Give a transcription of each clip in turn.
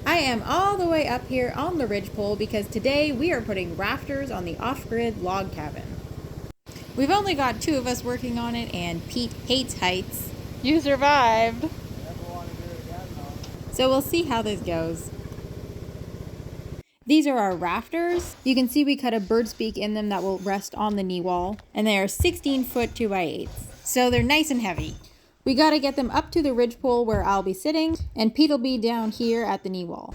I am all the way up here on the ridgepole because today we are putting rafters on the off-grid log cabin. We've only got 2 of us working on it, and Pete hates heights. You survived. Never want to do it again, though. So we'll see how this goes. These are our rafters. You can see we cut a bird's beak in them that will rest on the knee wall, and they are 16 foot 2x8. So they're nice and heavy. We gotta get them up to the ridgepole where I'll be sitting, and Pete will be down here at the knee wall.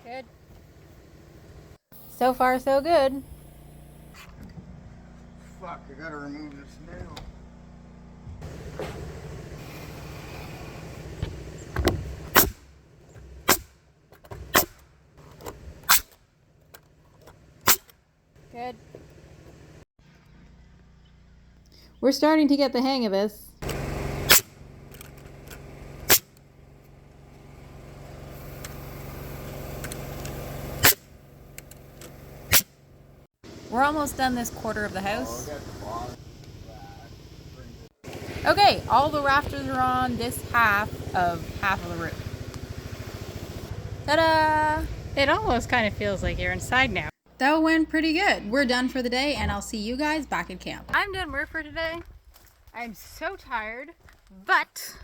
Good. So far, so good. Fuck, I gotta remove this nail. Good. We're starting to get the hang of this. We're almost done this quarter of the house. Okay, all the rafters are on this half of the roof. Ta-da! It almost kind of feels like you're inside now. That went pretty good. We're done for the day, and I'll see you guys back at camp. I'm done work for today. I'm so tired, but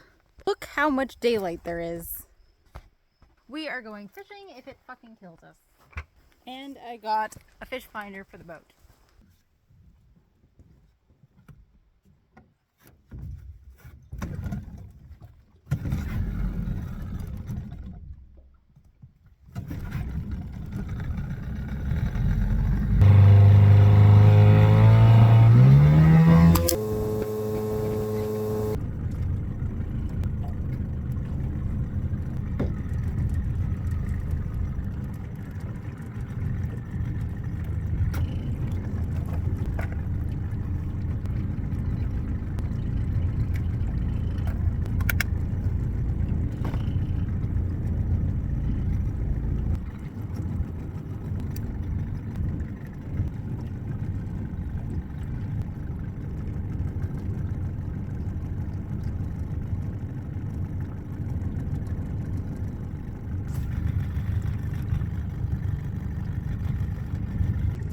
look how much daylight there is. We are going fishing if it fucking kills us. And I got a fish finder for the boat.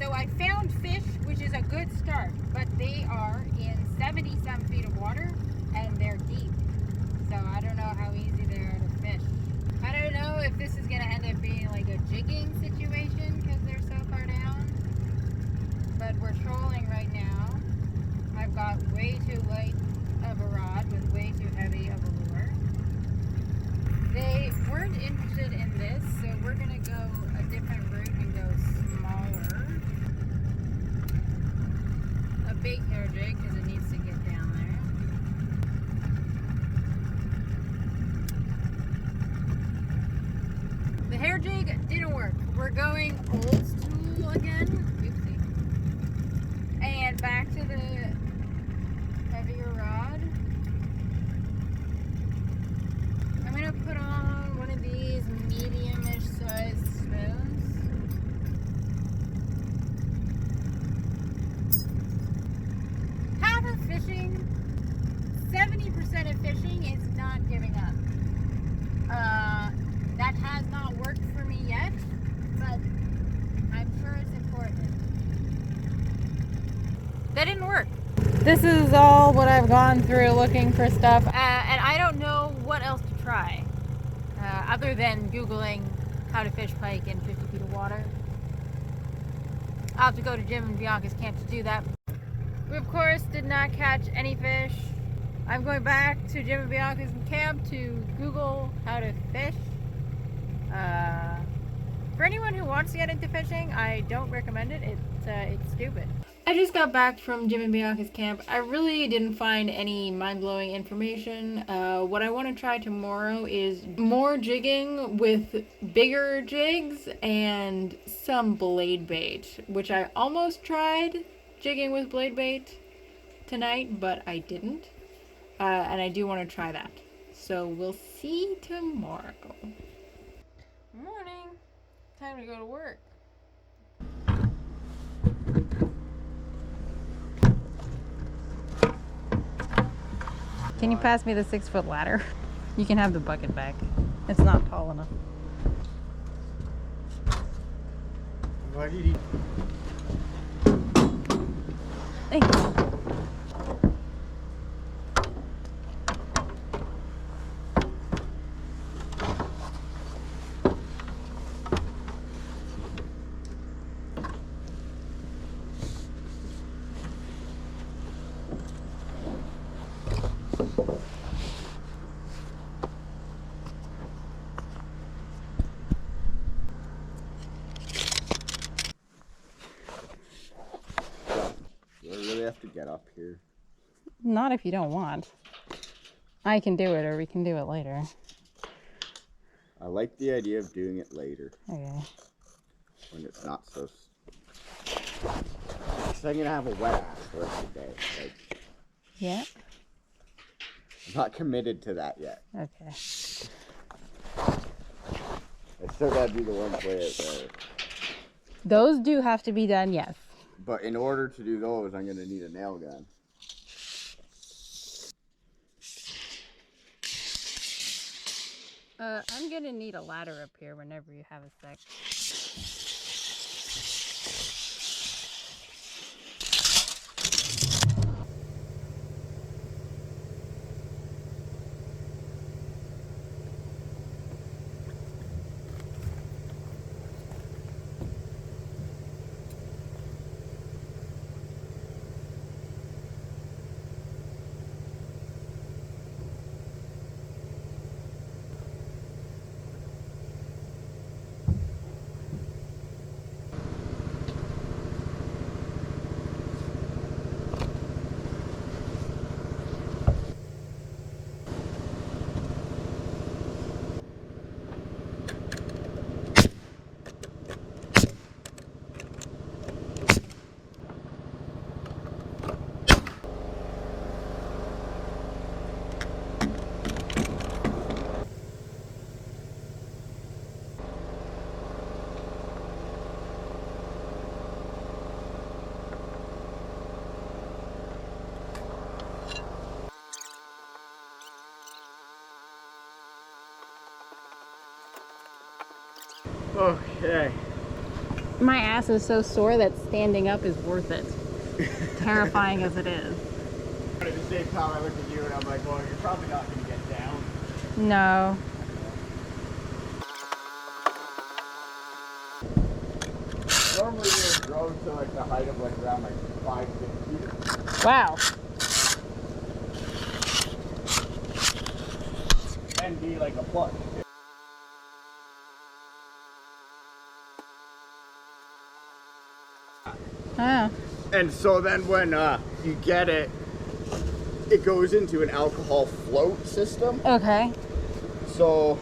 So I found fish, which is a good start, but they are in 70-some feet of water and they're deep. So I don't know how easy they are to fish. I don't know if this is going to end up being like a jigging situation because they're so far down. But we're trolling right now. I've got way too light of a rod with way too heavy of a lure. They weren't interested in this, so we're going to go a different route and go smaller. A big hair jig because it needs to get down there. The hair jig didn't work. We're going old school again. Oopsie. And back to the heavier rod. I'm going to put on one of these medium-ish sized spoons. Half of fishing, 70% of fishing is not giving up. That has not worked for me yet, but I'm sure it's important. That didn't work. This is all what I've gone through looking for stuff, and I don't know what else to try, other than Googling how to fish pike in 50 feet of water. I'll have to go to Jim and Bianca's camp to do that. We of course did not catch any fish. I'm going back to Jim and Bianca's camp to Google how to fish. For anyone who wants to get into fishing, I don't recommend it. It's stupid. I just got back from Jim and Bianca's camp. I really didn't find any mind-blowing information. What I want to try tomorrow is more jigging with bigger jigs and some blade bait, which I almost tried jigging with blade bait tonight, but I didn't. And I do want to try that. So we'll see tomorrow. Morning. Time to go to work. Can you pass me the 6-foot ladder? You can have the bucket back. It's not tall enough. Why did he? Thank you. Do I really have to get up here? Not if you don't want. I can do it, or we can do it later. I like the idea of doing it later Okay. when it's not so. Because I'm gonna have a wet ass the rest of the day. Like, Yeah? I'm not committed to that yet. Okay. I still gotta do the ones way out there. Those do have to be done, yes. But in order to do those, I'm gonna need a nail gun. I'm gonna need a ladder up here whenever you have a sec. Okay. My ass is so sore that standing up is worth it. Terrifying as it is. But at the same time, I look at you and I'm like, well, you're probably not gonna get down. No. Normally they'll grow to like the height of like around like 5 feet. Wow. And be like a plush. Oh. And so then when you get it, it goes into an alcohol float system. Okay. So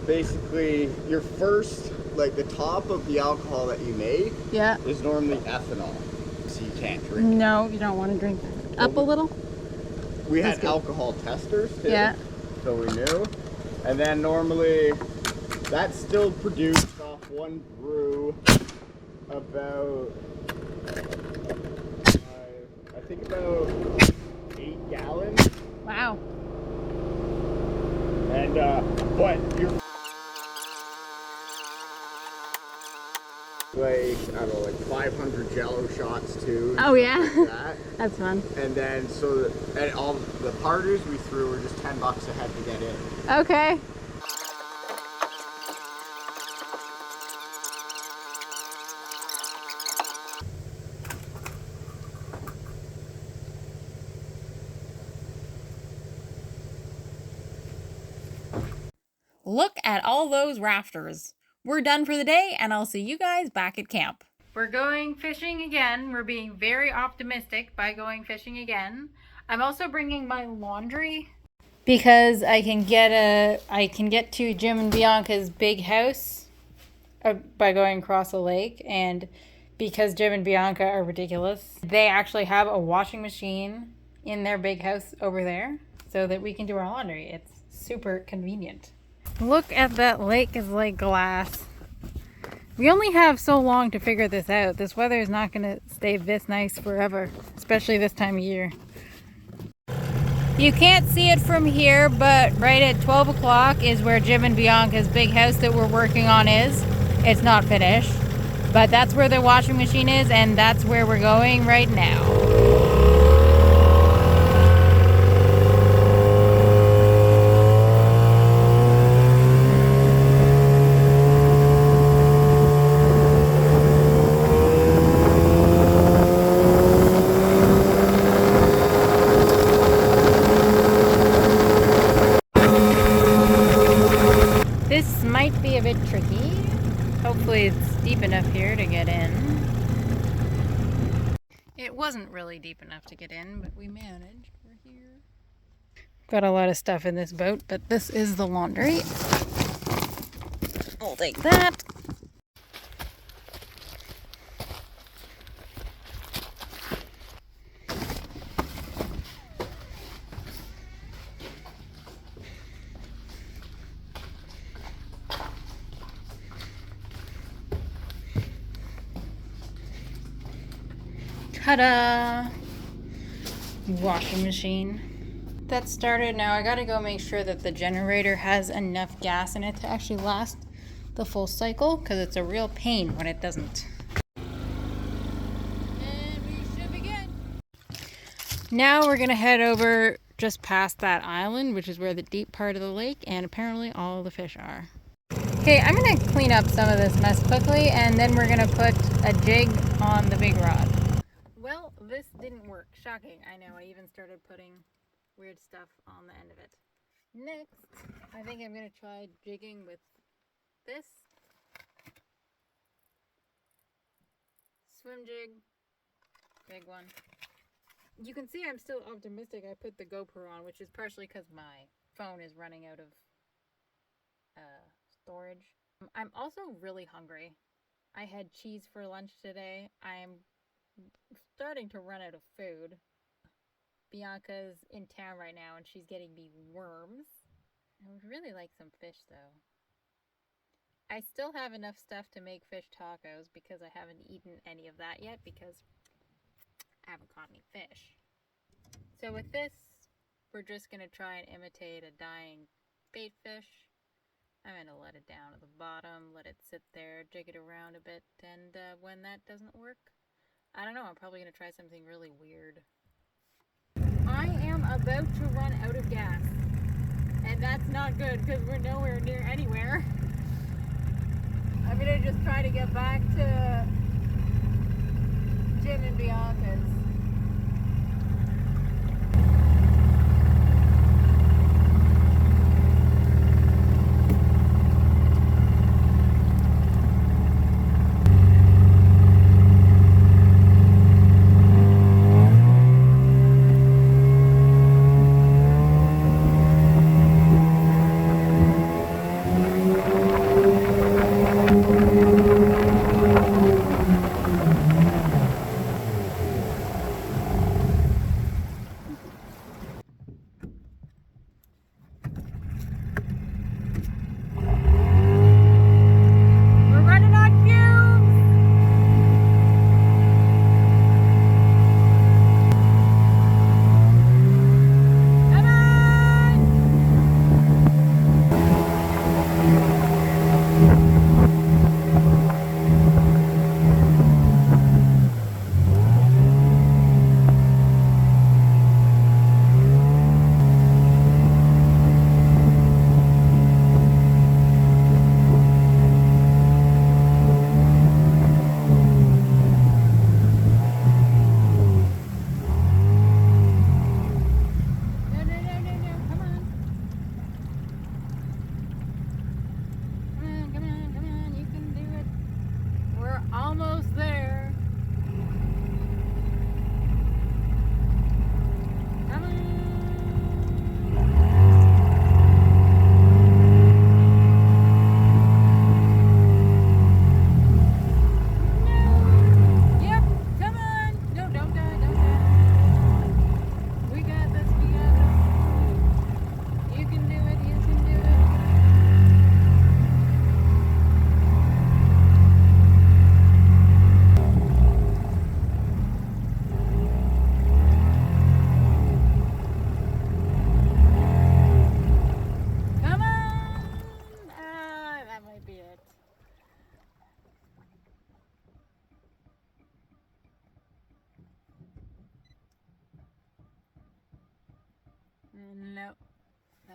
basically your first, like the top of the alcohol that you make Yeah. is normally ethanol. So you can't drink it. No, you don't want to drink that. Up a little? We That's had good. alcohol testers too. Yeah. So we knew. And then normally that's still produced off one brew about I think about 8 gallons. Wow. And but you're like I don't know, like 500 Jello shots too. Oh yeah. Like that. That's fun. And then so and all the parters we threw were just $10 a head to get in. Okay. Look at all those rafters. We're done for the day, and I'll see you guys back at camp. We're going fishing again. We're being very optimistic by going fishing again. I'm also bringing my laundry because I can get to Jim and Bianca's big house by going across the lake, and because Jim and Bianca are ridiculous, they actually have a washing machine in their big house over there so that we can do our laundry. It's super convenient. Look at that lake, is like glass. We only have so long to figure this out. This weather is not going to stay this nice forever, especially this time of year. You can't see it from here, but right at 12 o'clock is where Jim and Bianca's big house that we're working on is. It's not finished, but that's where the washing machine is, and that's where we're going right now. This might be a bit tricky. Hopefully it's deep enough here to get in. It wasn't really deep enough to get in, but we managed. We're here. Got a lot of stuff in this boat, but this is the laundry. We'll take that. Ta-da! Washing machine. That's started. Now I gotta go make sure that the generator has enough gas in it to actually last the full cycle, because it's a real pain when it doesn't. And we should begin. Now we're gonna head over just past that island, which is where the deep part of the lake and apparently all the fish are. Okay, I'm gonna clean up some of this mess quickly, and then we're gonna put a jig on the big rod. Well, this didn't work. Shocking. I know, I even started putting weird stuff on the end of it. Next, I think I'm going to try jigging with this. Swim jig. Big one. You can see I'm still optimistic. I put the GoPro on, which is partially because my phone is running out of storage. I'm also really hungry. I had cheese for lunch today. I'm starting to run out of food. Bianca's in town right now and she's getting me worms. I would really like some fish though. I still have enough stuff to make fish tacos because I haven't eaten any of that yet because I haven't caught any fish. So with this, we're just going to try and imitate a dying bait fish. I'm going to let it down at the bottom, let it sit there, jig it around a bit, and when that doesn't work, I don't know, I'm probably going to try something really weird. I am about to run out of gas. And that's not good because we're nowhere near anywhere. I'm going to just try to get back to Jim and Bianca's.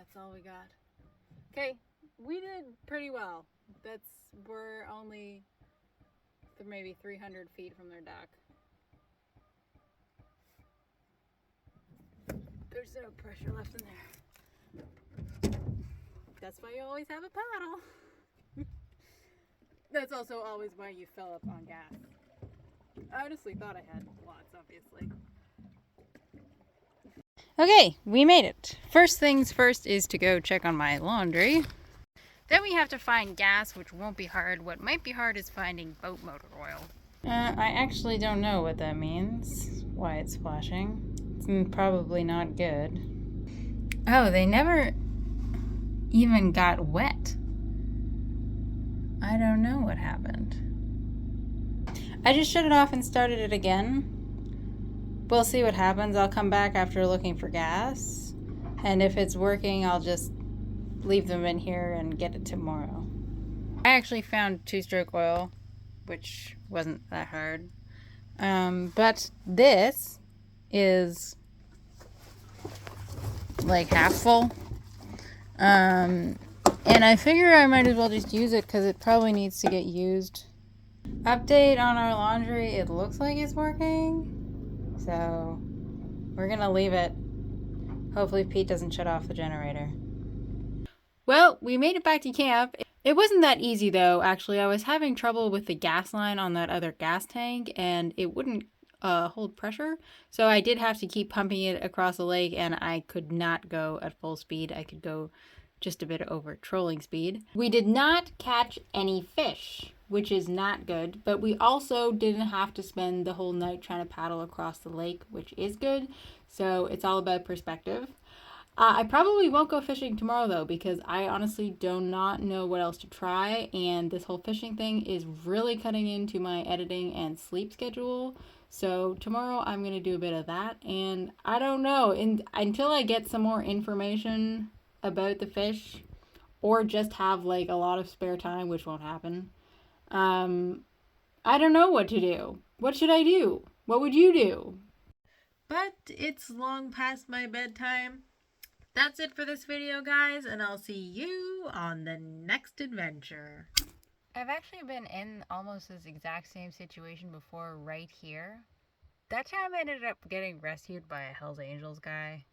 that's all we got. Okay, we did pretty well. We're only maybe 300 feet from their dock. There's no pressure left in there. That's why you always have a paddle. That's also always why you fill up on gas. I honestly thought I had lots, obviously. Okay, we made it. First things first is to go check on my laundry. Then we have to find gas, which won't be hard. What might be hard is finding boat motor oil. I actually don't know what that means, why it's flashing. It's probably not good. Oh, they never even got wet. I don't know what happened. I just shut it off and started it again. We'll see what happens. I'll come back after looking for gas. And if it's working, I'll just leave them in here and get it tomorrow. I actually found two-stroke oil, which wasn't that hard. But this is like half full. And I figure I might as well just use it because it probably needs to get used. Update on our laundry. It looks like it's working. So we're gonna leave it. Hopefully Pete doesn't shut off the generator. Well, we made it back to camp. It wasn't that easy though, actually. I was having trouble with the gas line on that other gas tank and it wouldn't hold pressure. So I did have to keep pumping it across the lake and I could not go at full speed. I could go just a bit over trolling speed. We did not catch any fish, which is not good, but we also didn't have to spend the whole night trying to paddle across the lake, which is good. So it's all about perspective. I probably won't go fishing tomorrow though, because I honestly do not know what else to try, and this whole fishing thing is really cutting into my editing and sleep schedule. So tomorrow I'm going to do a bit of that, and I don't know, until I get some more information about the fish, or just have like a lot of spare time, which won't happen. I don't know what to do. What should I do? What would you do? But it's long past my bedtime. That's it for this video, guys, and I'll see you on the next adventure. I've actually been in almost this exact same situation before right here. That time I ended up getting rescued by a Hells Angels guy.